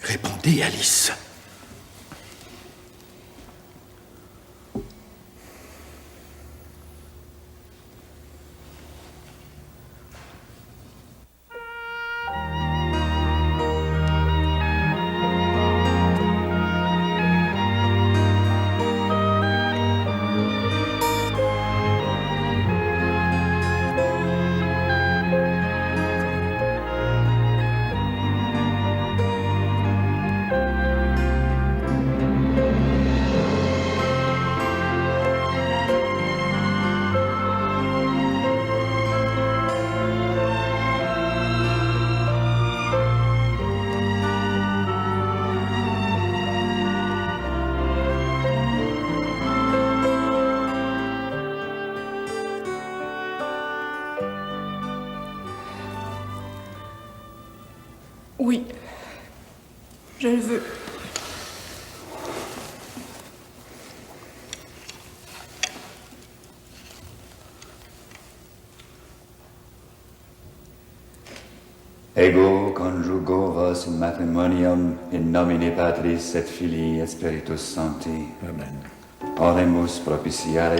Répondez, Alice. Oui, je le veux. Ego conjugo vos in matrimonium in nomine Patris et Filii et Spiritus Sancti. Amen. Oremus propitiare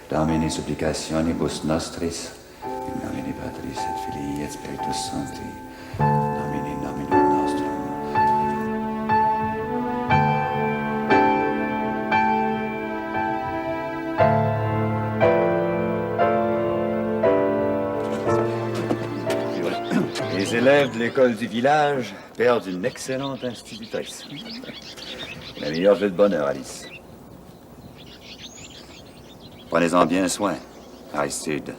Domini supplicationibus nostris in nomine Patris et Filii et Spiritus Sancti. Domini nominum nostrum. Les élèves de l'école du village perdent une excellente institutrice. La meilleure jeu de bonheur, Alice. Prenez-en bien soin, Aristide.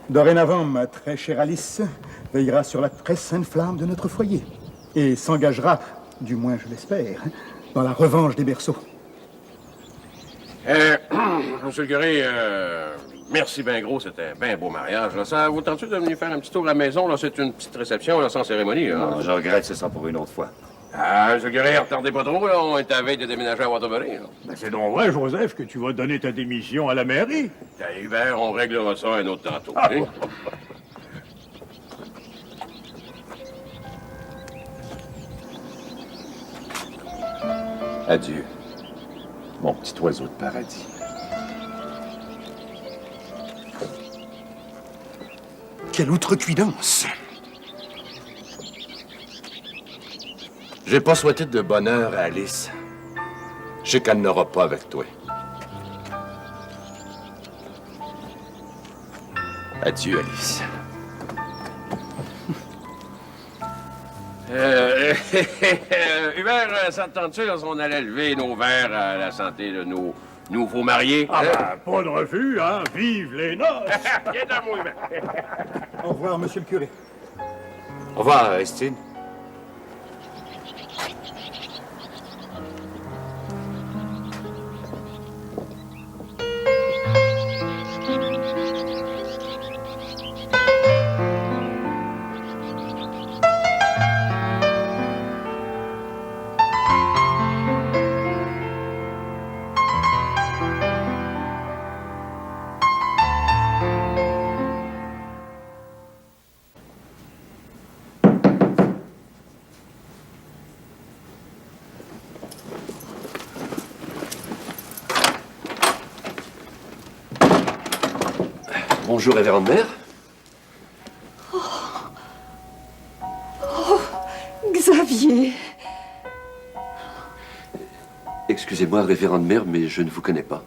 Dorénavant, ma très chère Alice veillera sur la très sainte flamme de notre foyer et s'engagera, du moins je l'espère, dans la revanche des berceaux. Monsieur le curé, merci bien gros, c'était un bien beau mariage. Là. Ça vous tente-tu de venir faire un petit tour à la maison? Là, c'est une petite réception, là, sans cérémonie. Là. Non, je regrette, c'est ça pour une autre fois. Ah, monsieur le curé, retardez pas trop, là. On est à veille de déménager à Waterbury. Ben c'est donc vrai, Joseph, que tu vas donner ta démission à la mairie. À Hubert, on réglera ça un autre tantôt. Ah, hein? Adieu, mon petit oiseau de paradis. Quelle outrecuidance! J'ai pas souhaité de bonheur à Alice. Je sais qu'elle n'aura pas avec toi. Adieu, Alice. Hubert, ça te tente-tu, là, si on allait lever nos verres à la santé de nos nouveaux mariés? Ah ben, pas de refus, hein? Vive les noces! Viens dans moi, Hubert. Au revoir, monsieur le curé. Au revoir, Aristide. Bonjour, révérende mère. Xavier, Excusez-moi, révérende mère, mais je ne vous connais pas.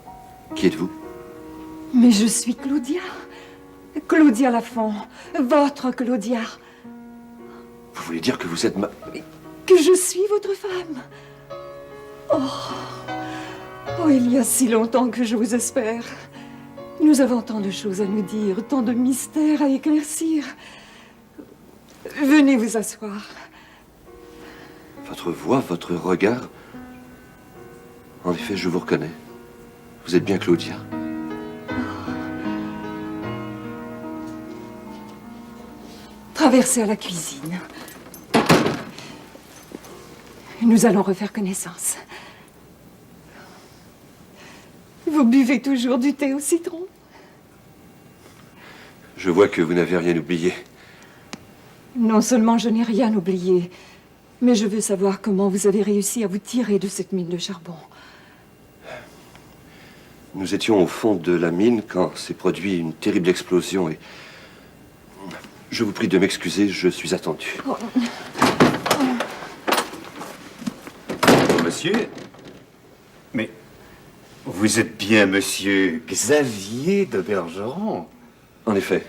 Qui êtes-vous? mais je suis Claudia. Claudia Lafont, votre Claudia. Vous voulez dire que vous êtes ma... Que je suis votre femme. Oh, il y a si longtemps que je vous espère. Nous avons tant de choses à nous dire, tant de mystères à éclaircir. Venez vous asseoir. Votre voix, votre regard... En effet, je vous reconnais. Vous êtes bien Claudia. Traversez à la cuisine. Nous allons refaire connaissance. Vous buvez toujours du thé au citron? Je vois que vous n'avez rien oublié. Non seulement je n'ai rien oublié, Mais je veux savoir comment vous avez réussi à vous tirer de cette mine de charbon. Nous étions au fond de la mine quand s'est produit une terrible explosion et... Je vous prie de m'excuser, je suis attendu. Oh. Monsieur? Mais vous êtes bien monsieur Xavier de Bergeron? En effet.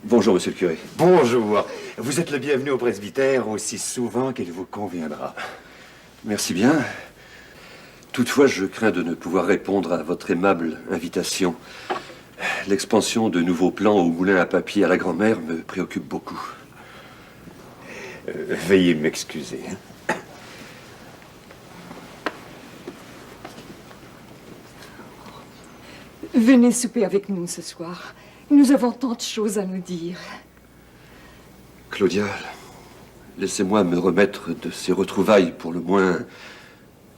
Bonjour, monsieur le curé. Bonjour. Vous êtes le bienvenu au presbytère aussi souvent qu'il vous conviendra. Merci bien. Toutefois, je crains de ne pouvoir répondre à votre aimable invitation. L'expansion de nouveaux plans au moulin à papier à la grand-mère me préoccupe beaucoup. Veuillez m'excuser. Venez souper avec nous ce soir. Nous avons tant de choses à nous dire. Claudia, laissez-moi me remettre de ces retrouvailles pour le moins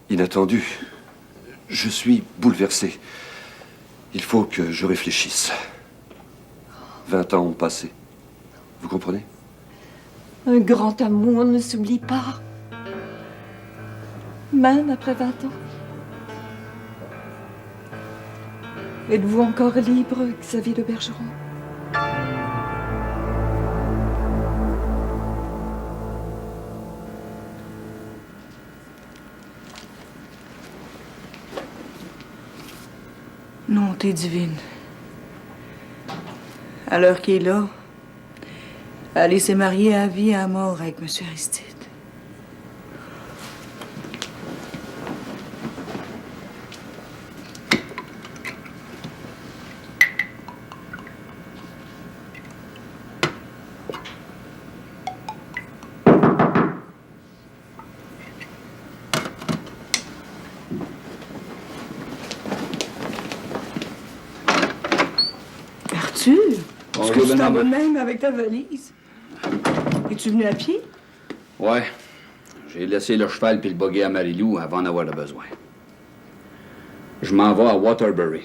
inattendues. Je suis bouleversé. Il faut que je réfléchisse. 20 ans ont passé. Vous comprenez? Un grand amour ne s'oublie pas. Même après 20 ans. Êtes-vous encore libre, Xavier de Bergeron? Non, t'es divine. À l'heure qu'il est là, aller s'est mariée à vie et à mort avec M. Aristide. Arthur, est-ce que tu t'en vas de même avec ta valise? Es-tu venu à pied? Ouais. J'ai laissé le cheval puis le buggy à Marie-Lou avant d'en avoir le besoin. Je m'en vais à Waterbury.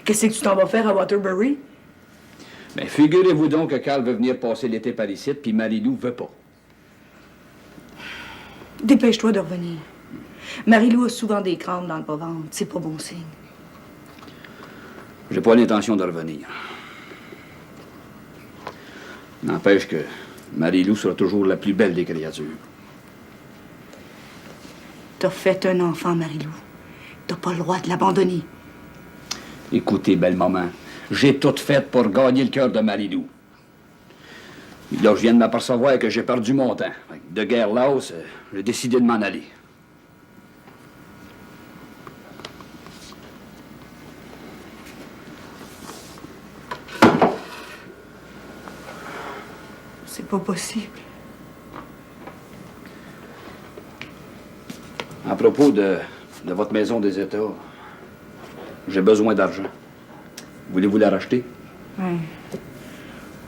Qu'est-ce que tu t'en vas faire à Waterbury? Mais figurez-vous donc que Carl veut venir passer l'été par ici, puis Marie-Lou veut pas. Dépêche-toi de revenir. Marie-Lou a souvent des crampes dans le bas-ventre. C'est pas bon signe. J'ai pas l'intention de revenir. N'empêche que Marie-Lou sera toujours la plus belle des créatures. T'as fait un enfant, Marie-Lou. T'as pas le droit de l'abandonner. Écoutez, belle maman, j'ai tout fait pour gagner le cœur de Marie-Lou. Puis là, je viens de m'apercevoir que j'ai perdu mon temps. De guerre lasse, j'ai décidé de m'en aller. C'est pas possible. À propos de votre maison des États, j'ai besoin d'argent. Voulez-vous la racheter? Ouais.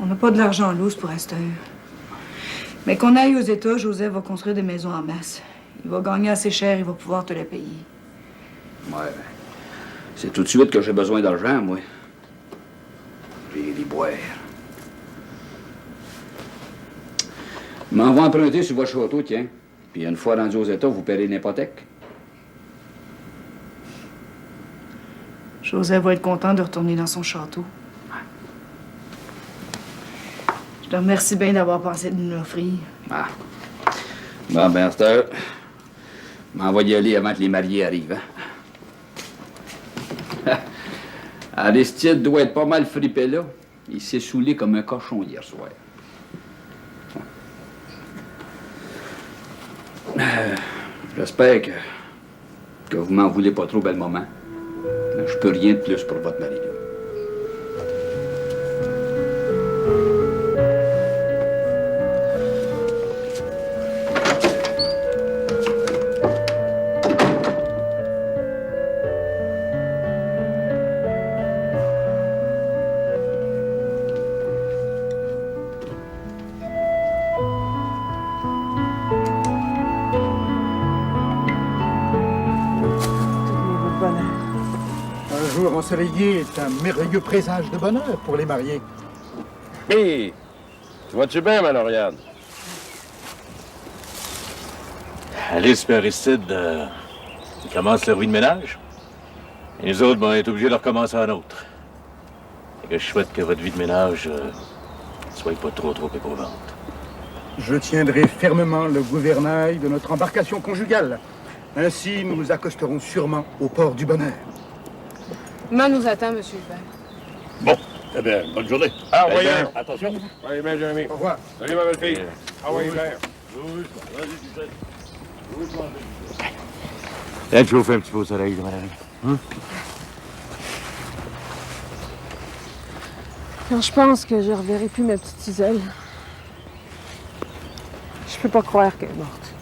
On n'a pas de l'argent loose pour Esther. Mais qu'on aille aux États, Joseph va construire des maisons en masse. Il va gagner assez cher, il va pouvoir te les payer. Ouais, ben, c'est tout de suite que j'ai besoin d'argent, moi. J'ai les boire. M'en va emprunter sur votre château, tiens. Puis une fois rendu aux États, vous paierez une hypothèque. Joseph va être content de retourner dans son château. Je te remercie bien d'avoir pensé de nous l'offrir. Ah. Bon, ben, Esther, m'en va y aller avant que les mariés arrivent, hein? Aristide doit être pas mal fripé là. Il s'est saoulé comme un cochon hier soir. J'espère que vous m'en voulez pas trop, belle maman. Je peux rien de plus pour votre mari. Un jour ensoleillé est un merveilleux présage de bonheur pour les mariés. Hé! Tu vas-tu bien, ma Lauriane? Alice et Aristide, ils commencent leur vie de ménage. Et nous autres, on est obligés de recommencer un autre. Et que je souhaite que votre vie de ménage soit pas trop éprouvante. Je tiendrai fermement le gouvernail de notre embarcation conjugale. Ainsi, nous nous accosterons sûrement au port du bonheur. Main nous attend, monsieur Hubert. Bon, eh bien, bonne journée. Ah, oui, Hubert, attention. Oui, bien, Jérémy. Au revoir. Salut, ma belle fille. Ah oui, Hubert. Là, je vous fais un petit peu au soleil, madame. Quand je pense que je reverrai plus ma petite Isole, je peux pas croire qu'elle est morte.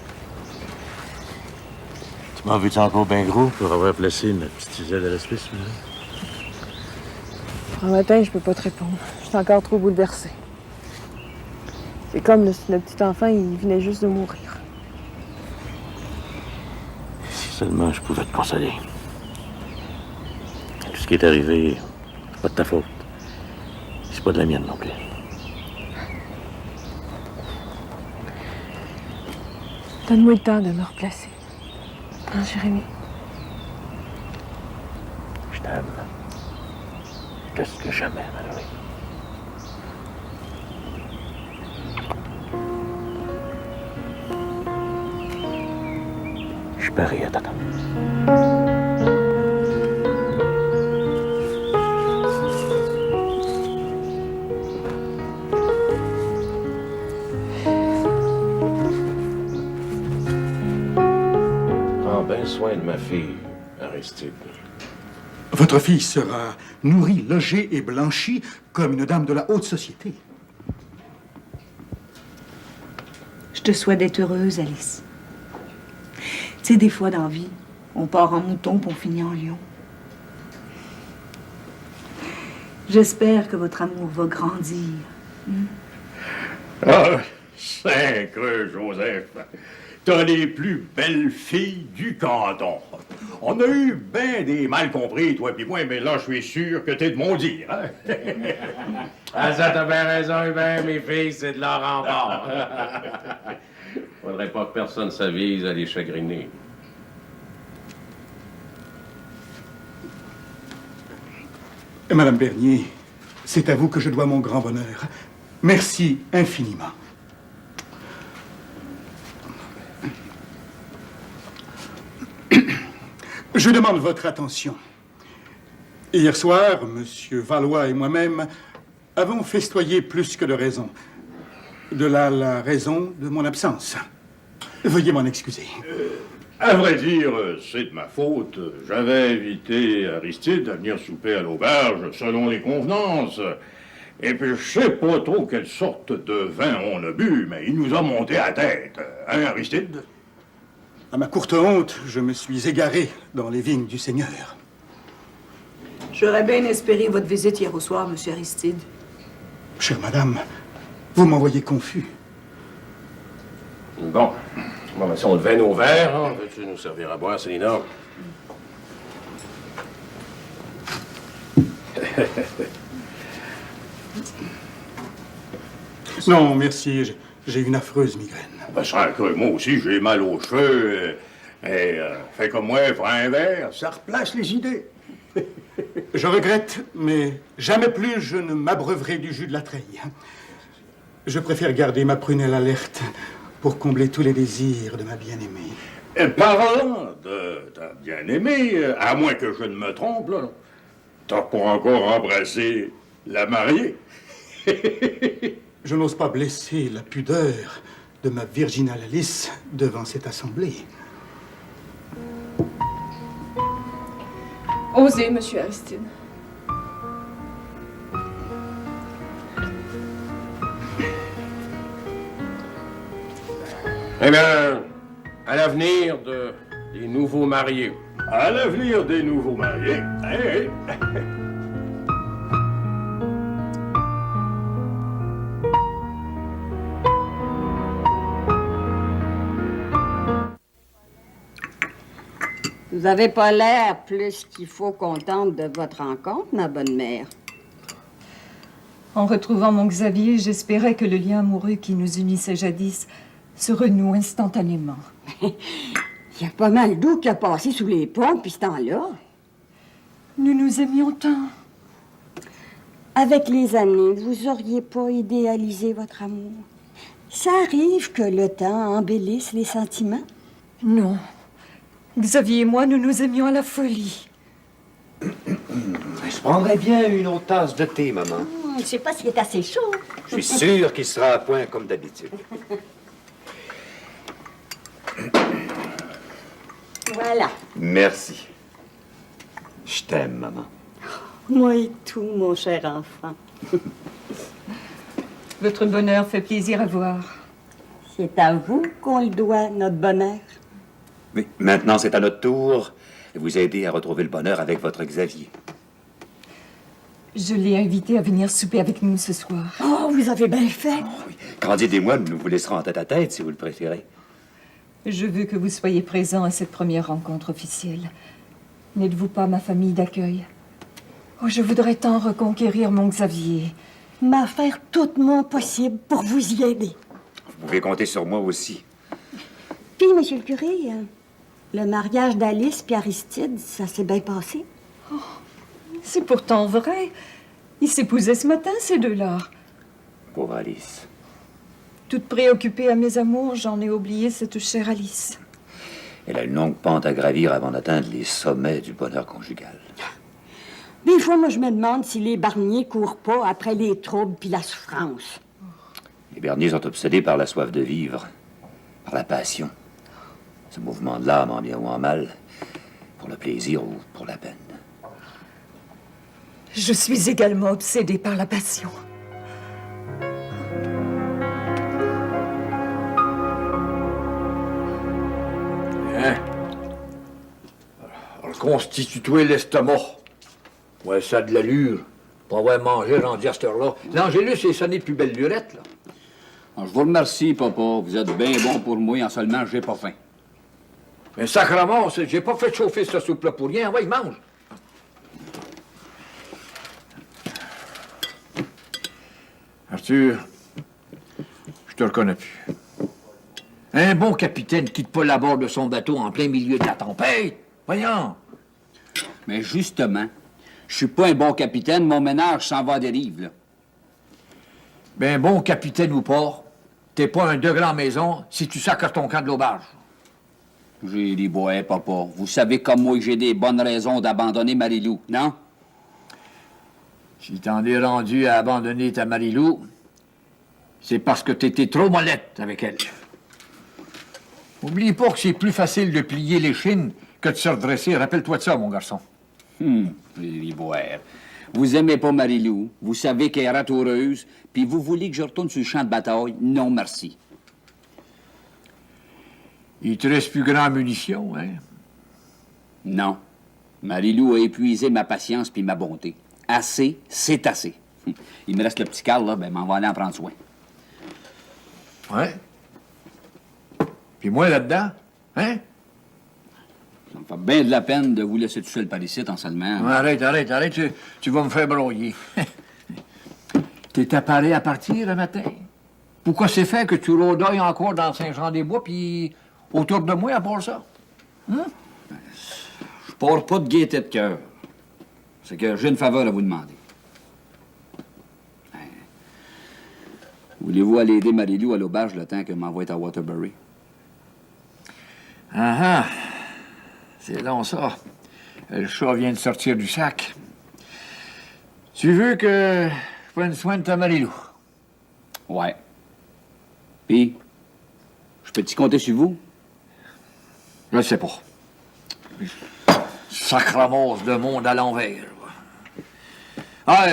Tu m'en veux-tu encore bien gros pour avoir placé notre petite Isole à l'hospice, madame? Un matin, je peux pas te répondre. Je suis encore trop bouleversée. C'est comme si notre petit enfant, il venait juste de mourir. Si seulement je pouvais te consoler. Tout ce qui est arrivé, c'est pas de ta faute. C'est pas de la mienne non plus. Donne-moi le temps de me replacer. Hein, Jérémy? Je t'aime. Plus que jamais, Valérie. Je suis prêt à t'attendre. Prends bien soin de ma fille, Aristide. Votre fille sera nourrie, logée et blanchie comme une dame de la haute société. Je te souhaite d'être heureuse, Alice. Tu sais, des fois, dans la vie, on part en mouton pour finir en lion. J'espère que votre amour va grandir. Ah, Saint-Creux, Joseph. T'as les plus belles filles du canton. On a eu ben des mal compris, toi pis moi, mais là, je suis sûr que t'es de mon dire, hein? Ah, ça, t'as bien raison, Hubert. Mes filles, c'est de leur rempart. Faudrait pas que personne s'avise à les chagriner. Madame Bernier, c'est à vous que je dois mon grand bonheur. Merci infiniment. Je demande votre attention. Hier soir, Monsieur Valois et moi-même avons festoyé plus que de raison. De là la raison de mon absence. Veuillez m'en excuser. À vrai dire, c'est de ma faute. J'avais invité Aristide à venir souper à l'auberge selon les convenances. Et puis, je sais pas trop quelle sorte de vin on a bu, mais il nous a monté à tête. Hein, Aristide? À ma courte honte, je me suis égaré dans les vignes du Seigneur. J'aurais bien espéré votre visite hier au soir, Monsieur Aristide. Chère madame, vous m'envoyez confus. Bon. Bon, ben, si on devait nos verres, hein, veux-tu nous servir à boire, Célina? Non, merci, j'ai une affreuse migraine. Ben, Saint-Creux, moi aussi, j'ai mal aux cheveux. Fais comme moi, prends un verre, ça replace les idées. Je regrette, mais jamais plus je ne m'abreuverai du jus de la treille. Je préfère garder ma prunelle alerte pour combler tous les désirs de ma bien-aimée. Parlant de ta bien-aimée, à moins que je ne me trompe, là, t'as pas encore embrassé la mariée. Je n'ose pas blesser la pudeur de ma virginale Alice devant cette assemblée. Osez, monsieur Aristide. Eh bien, à l'avenir des nouveaux mariés. À l'avenir des nouveaux mariés. Hey, hey. Vous n'avez pas l'air plus qu'il faut contente de votre rencontre, ma bonne mère. En retrouvant mon Xavier, j'espérais que le lien amoureux qui nous unissait jadis se renoue instantanément. Il y a pas mal d'eau qui a passé sous les ponts depuis ce temps-là. Nous nous aimions tant. Avec les années, vous auriez pas idéalisé votre amour. Ça arrive que le temps embellisse les sentiments. Non. Xavier et moi, nous nous aimions à la folie. Je prendrais bien une autre tasse de thé, maman. Je sais pas s'il est assez chaud. Je suis sûr qu'il sera à point comme d'habitude. Voilà. Merci. Je t'aime, maman. Moi et tout, mon cher enfant. Votre bonheur fait plaisir à voir. C'est à vous qu'on le doit, notre bonheur. Oui, maintenant c'est à notre tour de vous aider à retrouver le bonheur avec votre Xavier. Je l'ai invité à venir souper avec nous ce soir. Oh, vous avez bien fait. Candide et moi, nous vous laisserons en tête-à-tête si vous le préférez. Je veux que vous soyez présent à cette première rencontre officielle. N'êtes-vous pas ma famille d'accueil? Oh, je voudrais tant reconquérir mon Xavier. M'a faire tout mon possible pour vous y aider. Vous pouvez compter sur moi aussi. Puis, monsieur le curé, le mariage d'Alice et Aristide, ça s'est bien passé? Oh, c'est pourtant vrai. Ils s'épousaient ce matin, ces deux-là. Pauvre Alice. Toute préoccupée à mes amours, j'en ai oublié cette chère Alice. Elle a une longue pente à gravir avant d'atteindre les sommets du bonheur conjugal. Des fois, moi, je me demande si les barniers courent pas après les troubles puis la souffrance. Les Berniers sont obsédés par la soif de vivre, par la passion. Ce mouvement de l'âme, en bien ou en mal, pour le plaisir ou pour la peine. Je suis également obsédée par la passion. Hein? Reconstituer l'estomac. Ouais, ça a de l'allure. Pas avoir mangé rendu à cette heure-là. L'Angélus est sonné de plus belle lurette, là. Je vous remercie, papa. Vous êtes bien bon pour moi, en seulement j'ai pas faim. Mais sacrement, j'ai pas fait chauffer ce soupe-là pour rien. Ouais, mange. Arthur, je te reconnais plus. Un bon capitaine quitte pas la bord de son bateau en plein milieu de la tempête. Voyons. Mais justement, je suis pas un bon capitaine. Mon ménage s'en va à dérive, là. Ben bon capitaine ou pas, t'es pas un degré en maison si tu sacres ton camp de l'auberge. J'ai dit, ouais, papa. Vous savez comme moi que j'ai des bonnes raisons d'abandonner Marie-Lou, non? Si t'en es rendu à abandonner ta Marie-Lou, c'est parce que t'étais trop mollette avec elle. Oublie pas que c'est plus facile de plier les chines que de se redresser. Rappelle-toi de ça, mon garçon. Riboire. Vous aimez pas Marie-Lou, vous savez qu'elle est ratoureuse, puis vous voulez que je retourne sur le champ de bataille? Non, merci. Il te reste plus grand munitions, hein? Non. Marie-Lou a épuisé ma patience puis ma bonté. Assez, c'est assez. Il me reste le petit Carl, là, ben m'en va aller en prendre soin. Ouais. Puis moi, là-dedans, hein? Ça me fait bien de la peine de vous laisser tout seul par ici, en seulement. Ouais, arrête, tu vas me faire broyer. T'es appareil à partir le matin? Pourquoi c'est fait que tu rôdeuilles encore dans Saint-Jean-des-Bois, puis autour de moi, à part ça? Hein? Je pars pas de gaieté de cœur. C'est que j'ai une faveur à vous demander. Hein. Voulez-vous aller aider Marie-Lou à l'auberge le temps qu'elle m'envoie à Waterbury? Ah ah! C'est long, ça. Le chat vient de sortir du sac. Tu veux que je prenne soin de ta Marie-Lou? Ouais. Puis, je peux-tu compter sur vous? Je ne sais pas. Sacramos de monde à l'envers. Ah,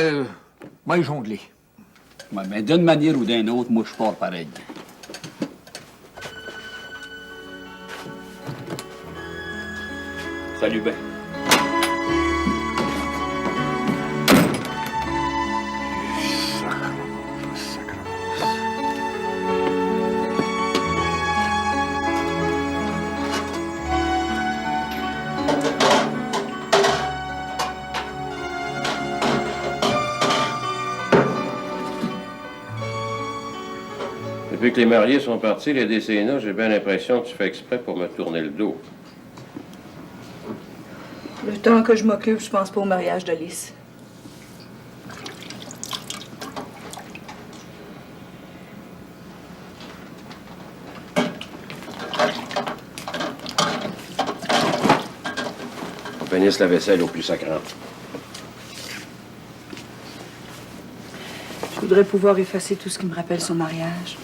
moi, jongler. Ouais, mais d'une manière ou d'une autre, moi, je pars pareil. Salut, ben. Depuis que les mariés sont partis, les décennats, j'ai bien l'impression que tu fais exprès pour me tourner le dos. Le temps que je m'occupe, je pense pas au mariage d'Alice. On finisse la vaisselle au plus sacrant. Je voudrais pouvoir effacer tout ce qui me rappelle son mariage.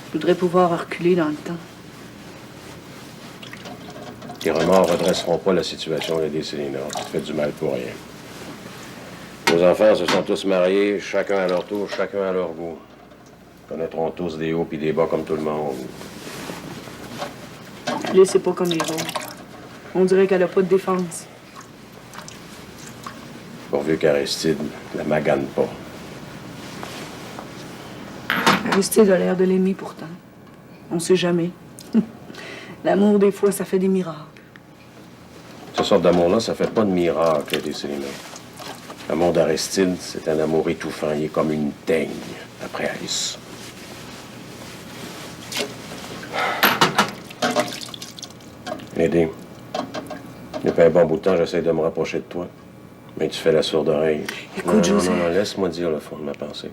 Je voudrais pouvoir reculer dans le temps. Tes remords redresseront pas la situation des décennies. Tu te fais du mal pour rien. Nos enfants se sont tous mariés, chacun à leur tour, chacun à leur goût. Ils connaîtront tous des hauts puis des bas comme tout le monde. Alice, c'est pas comme les autres. On dirait qu'elle a pas de défense. Pourvu qu'Aristide la magane pas. Aristide a l'air de l'aimer pourtant. On sait jamais. L'amour, des fois, ça fait des miracles. Ce sorte d'amour-là, ça fait pas de miracle, des Céline. L'amour d'Aristide, c'est un amour étouffant. Il est comme une teigne après Alice. Aidé, depuis un bon bout de temps, j'essaie de me rapprocher de toi. Mais tu fais la sourde oreille. Écoute, José. Non, laisse-moi dire le fond de ma pensée.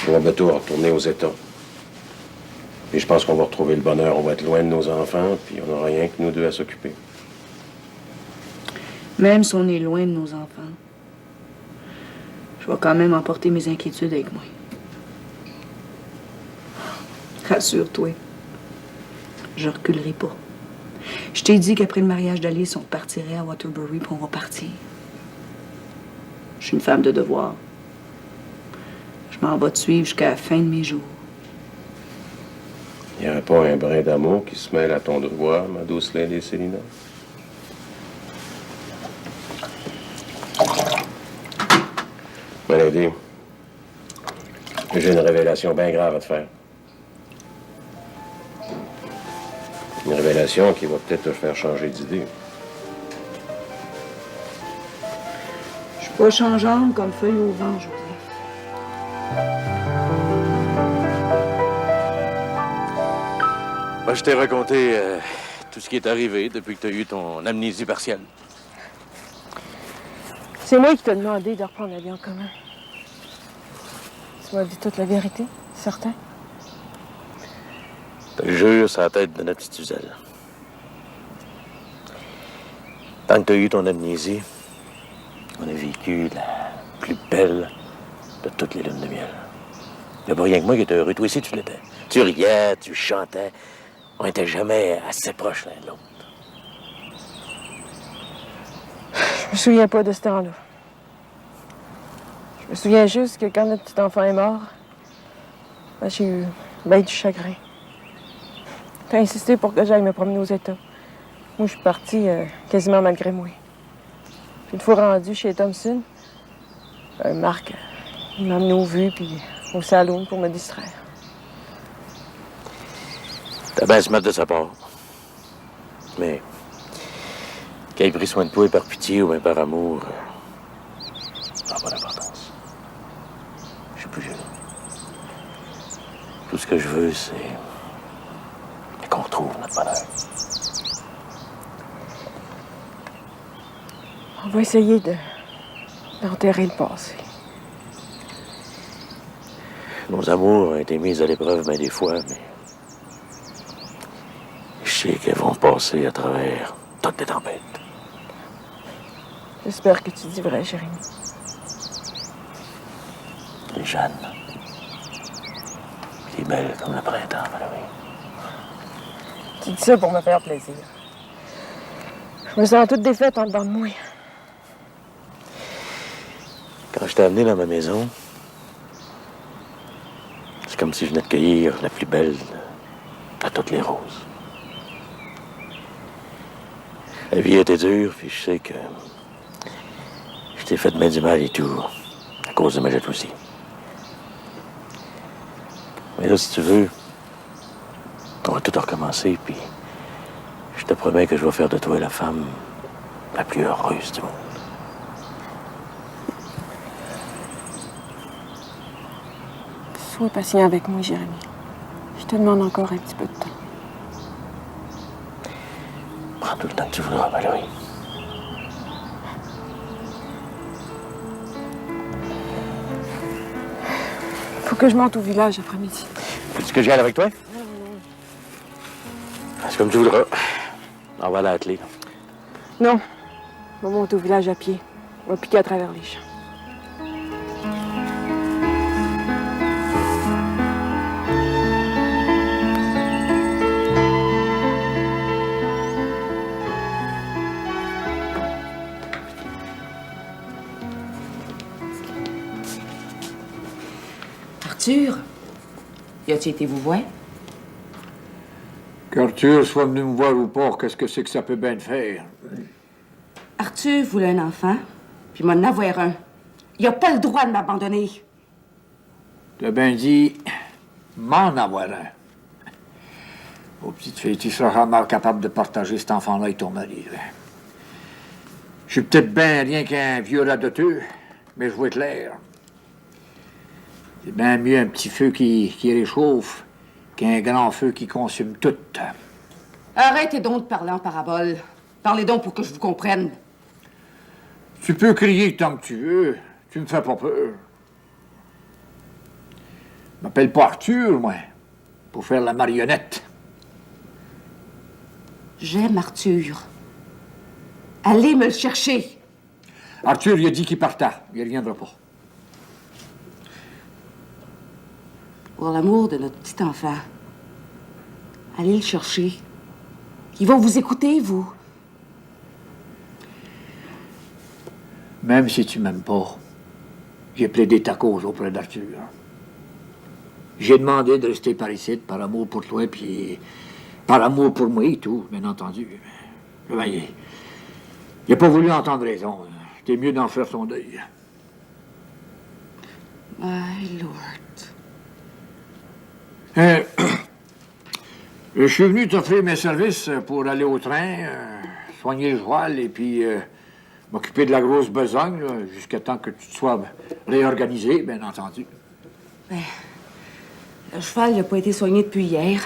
On va bientôt retourner aux États. Et je pense qu'on va retrouver le bonheur. On va être loin de nos enfants, puis on n'aura rien que nous deux à s'occuper. Même si on est loin de nos enfants, je vais quand même emporter mes inquiétudes avec moi. Rassure-toi, je reculerai pas. Je t'ai dit qu'après le mariage d'Alice, on partirait à Waterbury, puis on va partir. Je suis une femme de devoir. Je m'en vais te suivre jusqu'à la fin de mes jours. Il n'y aurait pas un brin d'amour qui se mêle à ton devoir, ma douce Lady Célina? Ma Lady, j'ai une révélation bien grave à te faire. Une révélation qui va peut-être te faire changer d'idée. Je suis pas changeante comme feuille au vent, Joseph. Moi, je t'ai raconté tout ce qui est arrivé depuis que tu as eu ton amnésie partielle. C'est moi qui t'ai demandé de reprendre la vie en commun. Tu m'as dit toute la vérité, certain? Je te jure, c'est la tête de notre petite Suzelle. Tant que tu as eu ton amnésie, on a vécu la plus belle de toutes les lunes de miel. Il n'y a pas rien que moi qui était heureux. Toi aussi, tu l'étais. Tu riais, tu chantais. On n'était jamais assez proches l'un de l'autre. Je me souviens pas de ce temps-là. Je me souviens juste que quand notre petit enfant est mort, ben, j'ai eu bien du chagrin. T'as insisté pour que j'aille me promener aux États. Moi, je suis partie quasiment malgré moi. Puis une fois rendue chez Thompson, Marc il m'a amené aux vues puis au salon pour me distraire. T'as bien se mettre de sa part. Mais qu'il ait pris soin de toi par pitié ou bien par amour, ça n'a pas d'importance. Je suis plus jeune. Tout ce que je veux, c'est qu'on retrouve notre bonheur. On va essayer d'enterrer le passé. Nos amours ont été mis à l'épreuve bien des fois, mais je sais qu'elles vont passer à travers toutes les tempêtes. J'espère que tu dis vrai, Jérémie. Les Jeanne. Les belles comme le printemps, Valérie. Tu dis ça pour me faire plaisir. Je me sens toute défaite en dedans de moi. Quand je t'ai amené dans ma maison, c'est comme si je venais de cueillir la plus belle de toutes les roses. La vie était dure, puis je sais que je t'ai fait bien du mal et tout, à cause de ma jalousie. Mais là, si tu veux, on va tout recommencer, puis je te promets que je vais faire de toi la femme la plus heureuse du monde. Sois patient avec moi, Jérémy. Je te demande encore un petit peu de temps. Prends tout le temps que tu voudras, Valérie. Faut que je monte au village après-midi. Veux-tu que j'y aille avec toi? C'est comme tu voudras. On va aller à la clé. Non. On va monter au village à pied. On va piquer à travers les champs. Arthur, y a-tu été vous voir? Qu'Arthur soit venu me voir ou pas, qu'est-ce que c'est que ça peut bien faire? Arthur voulait un enfant, puis m'en avoir un. Il a pas le droit de m'abandonner. T'as bien dit, m'en avoir un. Oh, petite fille, tu seras mal capable de partager cet enfant-là avec ton mari. Là. Je suis peut-être bien rien qu'un vieux radoteux, mais je veux être clair. C'est bien mieux un petit feu qui réchauffe qu'un grand feu qui consume tout. Arrêtez donc de parler en parabole. Parlez donc pour que je vous comprenne. Tu peux crier tant que tu veux. Tu me fais pas peur. Je m'appelle pas Arthur, moi, pour faire la marionnette. J'aime Arthur. Allez me le chercher. Arthur, il a dit qu'il partait. Il reviendra pas. Pour l'amour de notre petit enfant, allez le chercher. Ils vont vous écouter, vous. Même si tu m'aimes pas, j'ai plaidé ta cause auprès d'Arthur. J'ai demandé de rester par ici, par amour pour toi, puis par amour pour moi et tout, bien entendu. Ben, il n'a pas voulu entendre raison. C'était mieux d'en faire son deuil. My Lord. Je suis venu t'offrir mes services pour aller au train, soigner le cheval et puis m'occuper de la grosse besogne jusqu'à temps que tu te sois réorganisé, bien entendu. Ben, le cheval n'a pas été soigné depuis hier.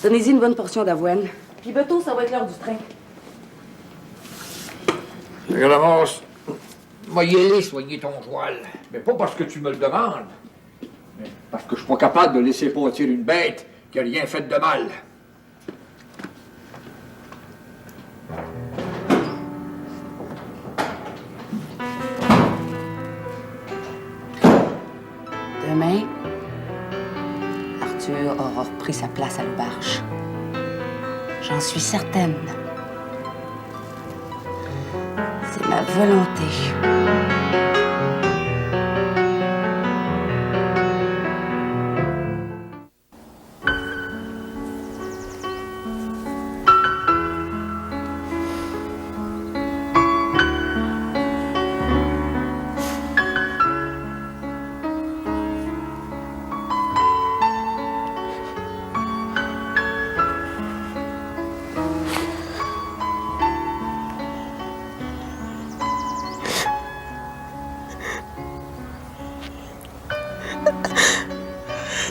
Donnez-y une bonne portion d'avoine. Puis bientôt, ça va être l'heure du train. Ramasse, moi y aller soigner ton cheval. Mais pas parce que tu me le demandes, mais parce que je suis pas capable de laisser pâtir une bête qui a rien fait de mal. Demain, Arthur aura repris sa place à l'auberge. J'en suis certaine. C'est ma volonté.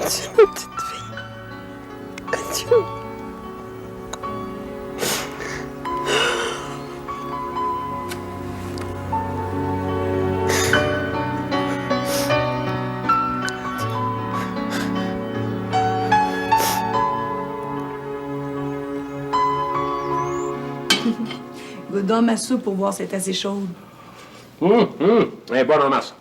Adieu, ma petite fille. Adieu. Va dans ma soupe pour voir si c'est assez chaude. Elle est bonne en masse.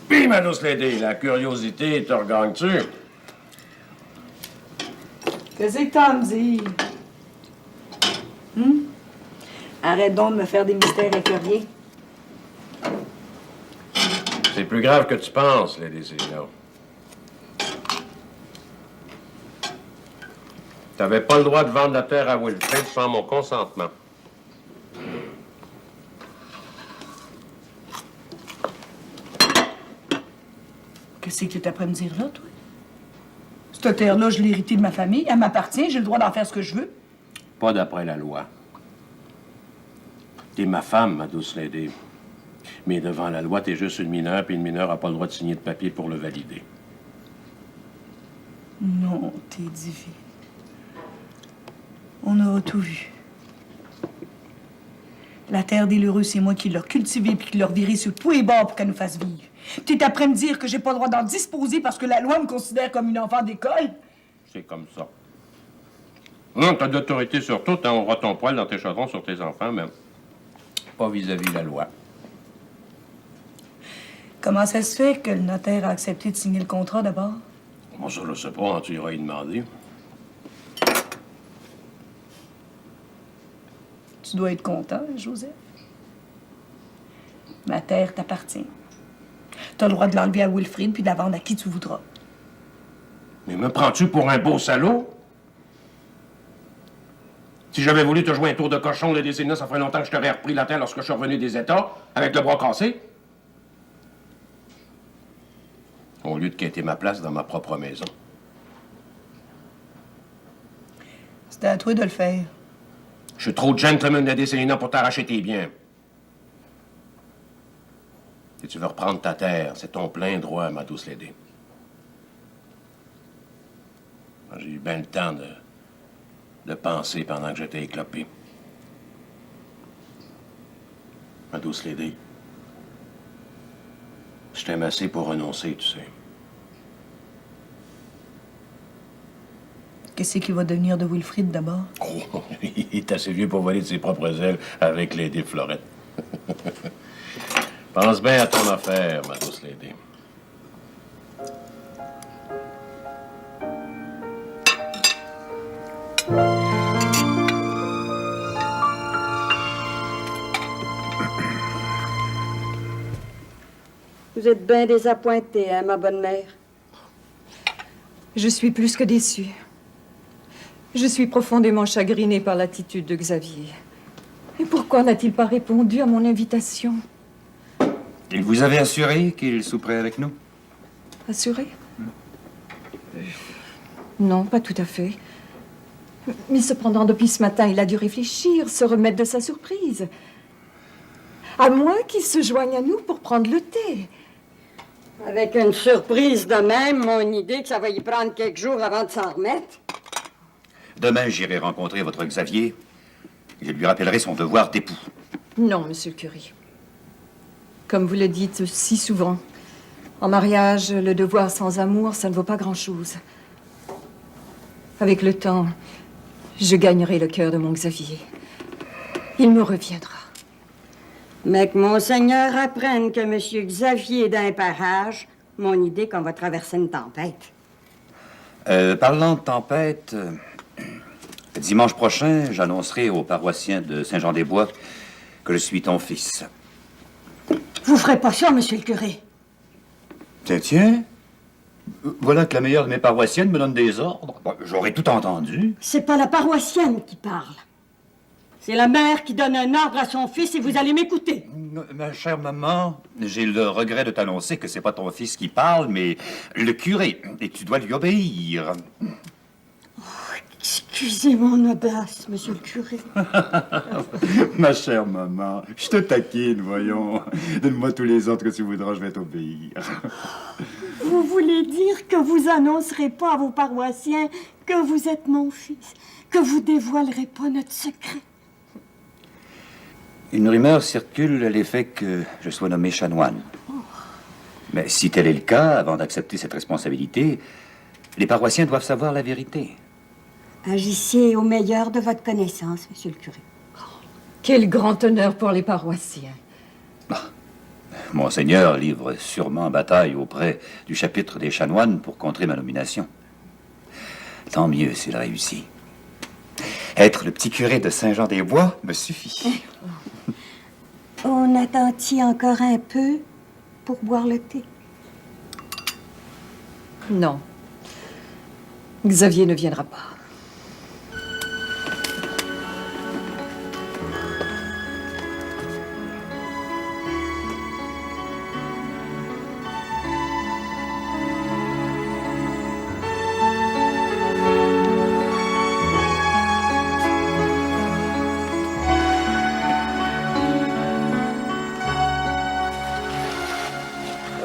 Puis, Manous Lady, la curiosité te regagne-tu? Qu'est-ce que t'as à me dire? Arrête donc de me faire des mystères écœuriers. C'est plus grave que tu penses, Lady Selina. T'avais pas le droit de vendre la terre à Wilfrid sans mon consentement. Qu'est-ce que tu t'as à me dire là, toi? Cette terre-là, je l'ai héritée de ma famille. Elle m'appartient. J'ai le droit d'en faire ce que je veux. Pas d'après la loi. T'es ma femme, ma douce Lady. Mais devant la loi, t'es juste une mineure, puis une mineure n'a pas le droit de signer de papier pour le valider. Non, t'es divine. On aura tout vu. La terre des lheureux, c'est moi qui l'ai cultivée puis qui l'ai revirée sur tous les bords pour qu'elle nous fasse vivre. T'es après me dire que j'ai pas le droit d'en disposer parce que la loi me considère comme une enfant d'école? C'est comme ça. Non, t'as de l'autorité sur tout, hein, on voit ton poil dans tes chaudrons sur tes enfants, mais pas vis-à-vis de la loi. Comment ça se fait que le notaire a accepté de signer le contrat d'abord? Moi, ça, je sais pas, hein, tu iras y demander. Tu dois être content, Joseph. Ma terre t'appartient. T'as le droit de l'enlever à Wilfrid puis de la vendre à qui tu voudras. Mais me prends-tu pour un beau salaud? Si j'avais voulu te jouer un tour de cochon le décennie, ça ferait longtemps que je t'aurais repris la terre lorsque je suis revenu des États, avec le bras cassé. Au lieu de quitter ma place dans ma propre maison. C'était à toi de le faire. Je suis trop gentleman de décennie pour t'arracher tes biens. Si tu veux reprendre ta terre, c'est ton plein droit, ma douce Lady. J'ai eu bien le temps de penser pendant que j'étais éclopé. Ma douce Lady, je t'aime assez pour renoncer, tu sais. Qu'est-ce qui va devenir de Wilfrid d'abord? Oh, il est assez vieux pour voler de ses propres ailes avec Lady Florette. Pense bien à ton affaire, ma douce Lady. Vous êtes bien désappointée, hein, ma bonne mère? Je suis plus que déçue. Je suis profondément chagrinée par l'attitude de Xavier. Et pourquoi n'a-t-il pas répondu à mon invitation? Il vous avait assuré qu'il souperait avec nous? Assuré? Non, pas tout à fait. Mais cependant, depuis ce matin, il a dû réfléchir, se remettre de sa surprise. À moins qu'il se joigne à nous pour prendre le thé. Avec une surprise de même, mon idée que ça va y prendre quelques jours avant de s'en remettre. Demain, j'irai rencontrer votre Xavier. Je lui rappellerai son devoir d'époux. Non, monsieur le curé. Comme vous le dites si souvent, en mariage, le devoir sans amour, ça ne vaut pas grand-chose. Avec le temps, je gagnerai le cœur de mon Xavier. Il me reviendra. Mais que Monseigneur apprenne que Monsieur Xavier est d'un parage, mon idée qu'on va traverser une tempête. Parlant de tempête, dimanche prochain, j'annoncerai aux paroissiens de Saint-Jean-des-Bois que je suis ton fils. Vous ferez pas ça, Monsieur le curé. Tiens. Voilà que la meilleure de mes paroissiennes me donne des ordres. Bon, j'aurais tout entendu. C'est pas la paroissienne qui parle. C'est la mère qui donne un ordre à son fils et vous allez m'écouter. Ma chère maman, j'ai le regret de t'annoncer que c'est pas ton fils qui parle, mais le curé, et tu dois lui obéir. Excusez mon audace, Monsieur le curé. Ma chère maman, je te taquine, voyons. Donne-moi tous les ordres que tu voudras, je vais t'obéir. Vous voulez dire que vous annoncerez pas à vos paroissiens que vous êtes mon fils, que vous dévoilerez pas notre secret? Une rumeur circule à l'effet que je sois nommé chanoine. Mais si tel est le cas, avant d'accepter cette responsabilité, les paroissiens doivent savoir la vérité. Agissez au meilleur de votre connaissance, Monsieur le curé. Quel grand honneur pour les paroissiens. Monseigneur livre sûrement bataille auprès du chapitre des chanoines pour contrer ma nomination. Tant mieux s'il réussit. Être le petit curé de Saint-Jean-des-Bois me suffit. On attend-y encore un peu pour boire le thé? Non. Xavier ne viendra pas.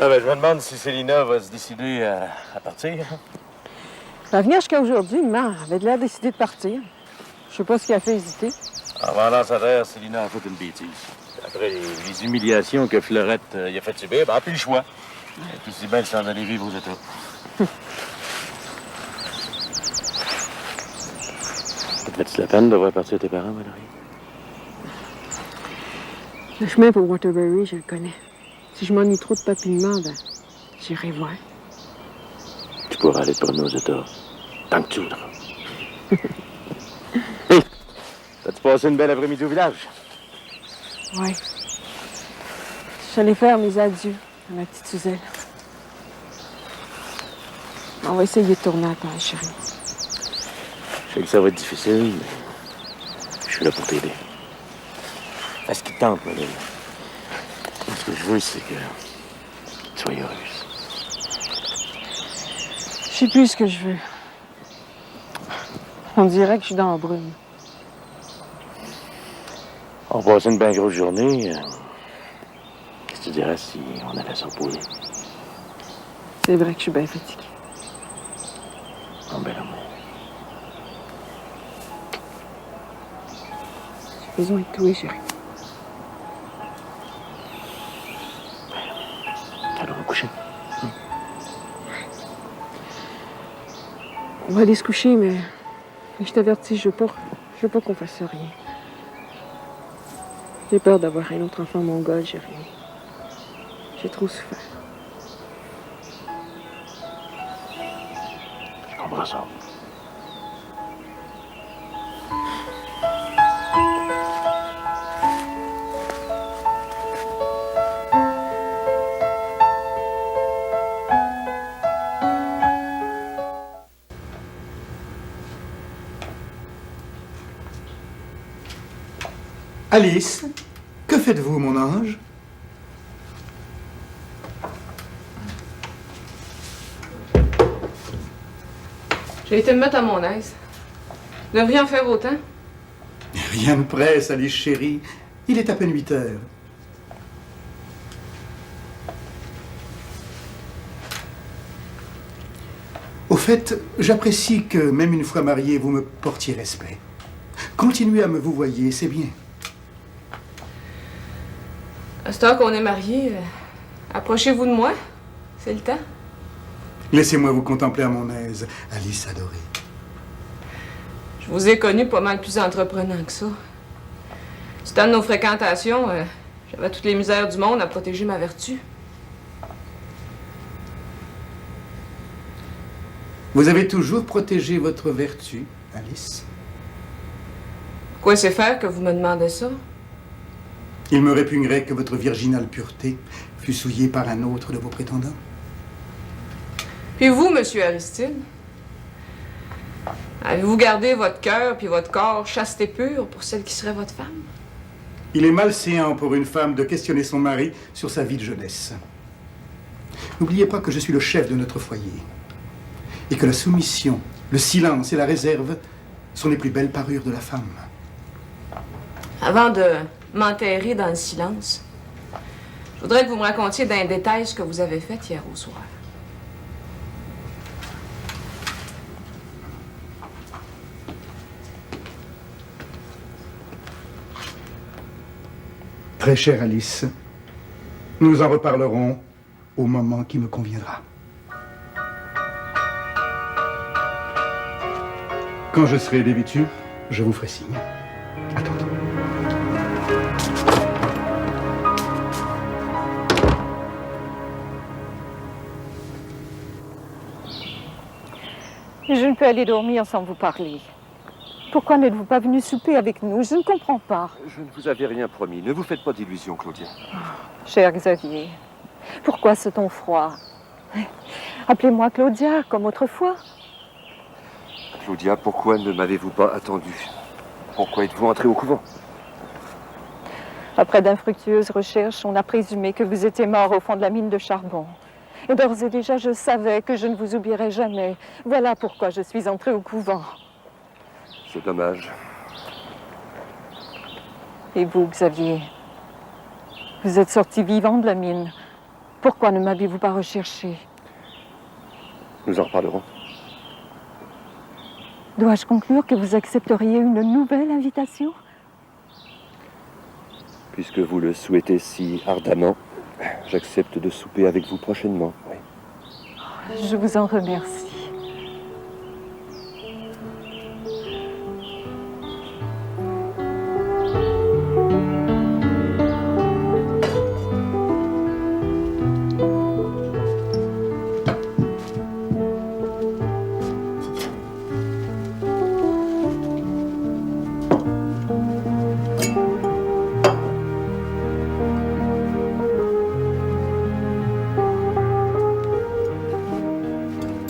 Ah ben, je me demande si Célina va se décider à partir. Elle venir jusqu'à aujourd'hui, maman avait de l'air décidée de partir. Je sais pas ce qui a fait hésiter. En vendant sa terre, Célina a fait une bêtise. Après les humiliations que Fleurette y a fait subir, ben, elle a plus le choix. Elle est aussi belle s'en aller vivre aux États. Ça te fait-tu la peine de voir partir tes parents, Valérie? Le chemin pour Waterbury, je le connais. Si je m'ennuie trop de papilement, ben, j'irai voir. Tu pourras aller te promener aux États tant que tu voudras. Hé! T'as-tu passé une belle après-midi au village? Ouais. J'allais faire mes adieux à ma petite Suzelle. On va essayer de tourner la page, chérie. Je sais que ça va être difficile, mais je suis là pour t'aider. Fais ce qui te tente, Valérie. Ce que je veux, c'est que tu sois heureuse. Je sais plus ce que je veux. On dirait que je suis dans la brume. On passe une bien grosse journée. Qu'est-ce que tu dirais si on allait se reposer? C'est vrai que je suis bien fatiguée. En bel amour. J'ai besoin de toi, chérie. Allons nous coucher. On va aller se coucher, mais je t'avertis, je veux pas qu'on fasse rien. J'ai peur d'avoir un autre enfant mongol, chérie. J'ai trop souffert. Je comprends ça. Alice, que faites-vous, mon ange? J'ai été me mettre à mon aise. Ne rien faire autant. Rien ne presse, Alice chérie. Il est à peine 8 heures. Au fait, j'apprécie que, même une fois marié, vous me portiez respect. Continuez à me vouvoyer, c'est bien. À ce temps qu'on est mariés, approchez-vous de moi. C'est le temps. Laissez-moi vous contempler à mon aise, Alice adorée. Je vous ai connu pas mal plus entreprenant que ça. Du temps de nos fréquentations, j'avais toutes les misères du monde à protéger ma vertu. Vous avez toujours protégé votre vertu, Alice? Quoi c'est faire que vous me demandez ça? Il me répugnerait que votre virginale pureté fût souillée par un autre de vos prétendants. Puis vous, monsieur Aristide? Avez-vous gardé votre cœur puis votre corps chaste et pur pour celle qui serait votre femme? Il est malséant pour une femme de questionner son mari sur sa vie de jeunesse. N'oubliez pas que je suis le chef de notre foyer et que la soumission, le silence et la réserve sont les plus belles parures de la femme. Avant de m'enterrer dans le silence, je voudrais que vous me racontiez d'un détail ce que vous avez fait hier au soir. Très chère Alice, nous en reparlerons au moment qui me conviendra. Quand je serai dévêtu, je vous ferai signe. À tantôt. Je ne peux aller dormir sans vous parler. Pourquoi n'êtes-vous pas venu souper avec nous? Je ne comprends pas. Je ne vous avais rien promis. Ne vous faites pas d'illusions, Claudia. Cher Xavier, pourquoi ce ton froid? Appelez-moi Claudia, comme autrefois. Claudia, pourquoi ne m'avez-vous pas attendu? Pourquoi êtes-vous entrée au couvent? Après d'infructueuses recherches, on a présumé que vous étiez mort au fond de la mine de charbon. Et d'ores et déjà, je savais que je ne vous oublierais jamais. Voilà pourquoi je suis entrée au couvent. C'est dommage. Et vous, Xavier, vous êtes sorti vivant de la mine. Pourquoi ne m'avez-vous pas recherché? Nous en reparlerons. Dois-je conclure que vous accepteriez une nouvelle invitation? Puisque vous le souhaitez si ardemment, j'accepte de souper avec vous prochainement. Oui. Je vous en remercie.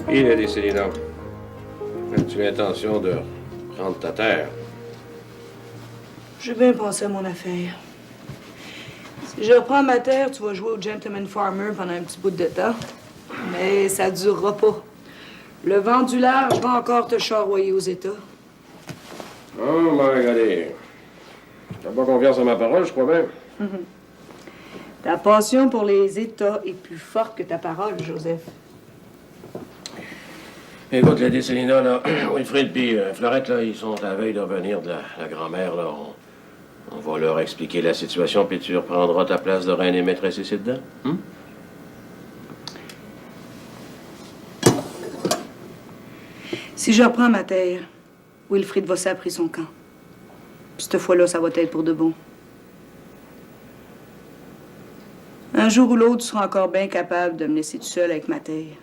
Il a des Céline. As-tu l'intention de prendre ta terre? J'ai bien pensé à mon affaire. Si je reprends ma terre, tu vas jouer au gentleman farmer pendant un petit bout de temps. Mais ça durera pas. Le vent du large va encore te charroyer aux États. Oh, regardez. T'as pas confiance en ma parole, je crois bien. Ta passion pour les États est plus forte que ta parole, Joseph. Écoute, Lady Célina, là, Wilfrid puis Fleurette, là, ils sont à la veille de revenir de la grand-mère, là. On va leur expliquer la situation, puis tu reprendras ta place de reine et maîtresse ici dedans. Si je reprends ma terre, Wilfrid va s'appris son camp. Puis cette fois-là, ça va être pour de bon. Un jour ou l'autre, tu seras encore bien capable de me laisser tout seul avec ma terre.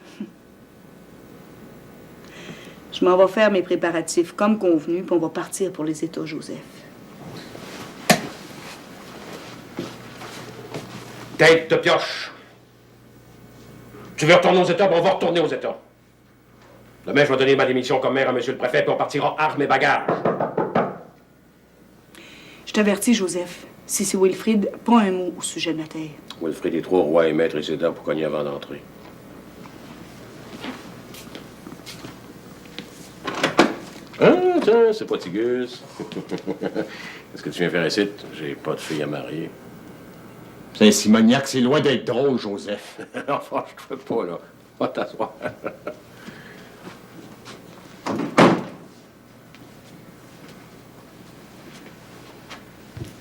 Je m'en vais faire mes préparatifs comme convenu, puis on va partir pour les États, Joseph. Tête de pioche! Tu veux retourner aux États? Ben on va retourner aux États. Demain, je vais donner ma démission comme maire à monsieur le préfet, puis on partira armes et bagages. Je t'avertis, Joseph. Si c'est Wilfrid, pas un mot au sujet de ma terre. Wilfrid est trop roi et maître ici dedans pour cogner avant d'entrer. Ah, tiens, c'est pas Tigus. Qu'est-ce que tu viens faire ici? J'ai pas de fille à marier. Saint-Simoniac, c'est loin d'être drôle, Joseph. Enfin, je te fais pas, là. Va t'asseoir.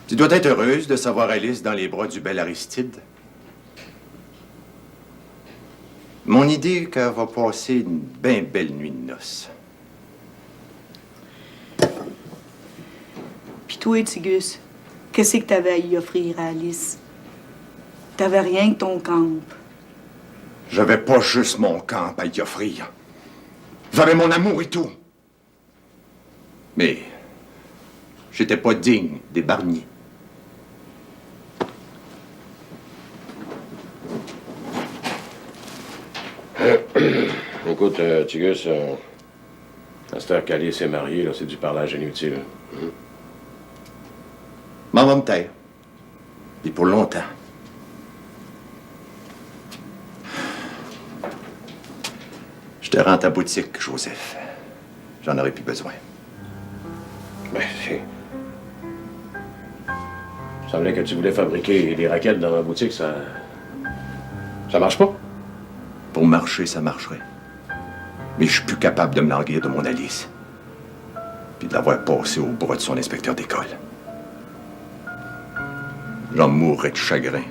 Tu dois être heureuse de savoir Alice dans les bras du bel Aristide. Mon idée est qu'elle va passer une bien belle nuit de noces. Puis toi, Tigus, qu'est-ce que t'avais à y offrir à Alice? T'avais rien que ton camp. J'avais pas juste mon camp à y offrir. J'avais mon amour et tout. Mais j'étais pas digne des Barnier. Écoute, Tigus, à cette heure qu'Alice est mariée, là, c'est du parlage inutile. M'en va me taire. Et pour longtemps. Je te rends ta boutique, Joseph. J'en aurais plus besoin. Ben, c'est... Il semblait que tu voulais fabriquer des raquettes dans ma boutique, ça marche pas? Pour marcher, ça marcherait. Mais je suis plus capable de me languir de mon Alice. Puis de l'avoir passé au bras de son inspecteur d'école. J'en mourrais de chagrin.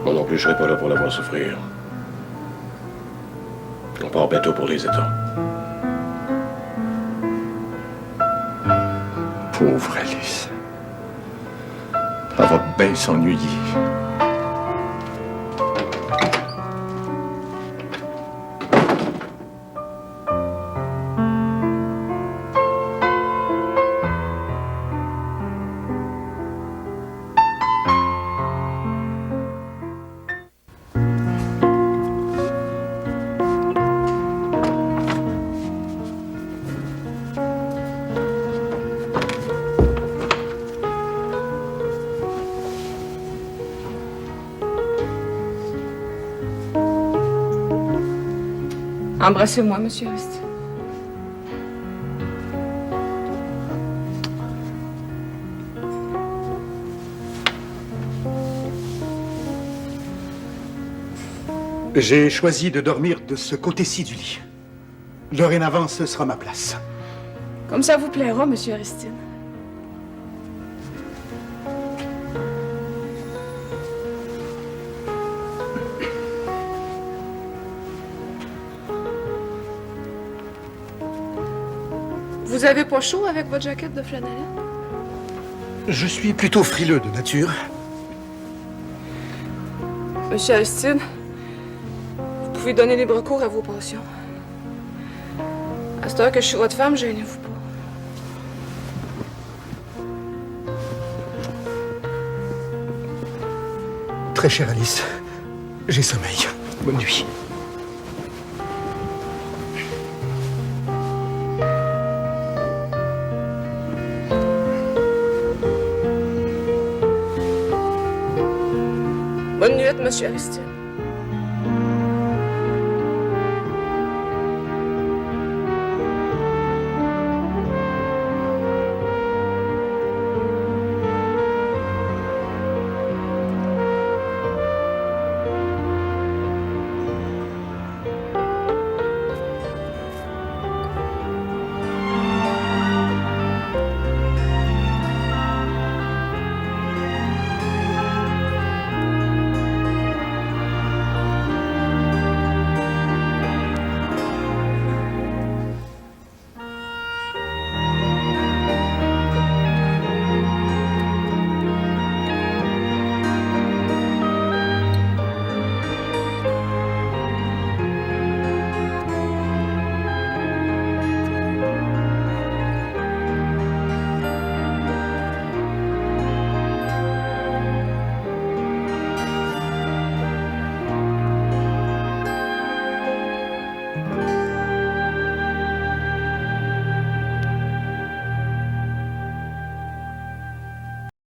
Moi non plus, je serai pas là pour la voir souffrir. On part bientôt pour les États. Pauvre Alice. Elle va bien s'ennuyer. Embrassez-moi, monsieur Rist. J'ai choisi de dormir de ce côté-ci du lit. Dorénavant, ce sera ma place. Comme ça vous plaira, Monsieur Aristide. Vous avez pas chaud avec votre jaquette de flanelle? Je suis plutôt frileux de nature. Monsieur Aristide, vous pouvez donner libre cours à vos passions. À cette heure que je suis votre femme, gênez-vous pas. Très chère Alice, j'ai sommeil. Bonne nuit. Bonne nuit, Monsieur Aristide.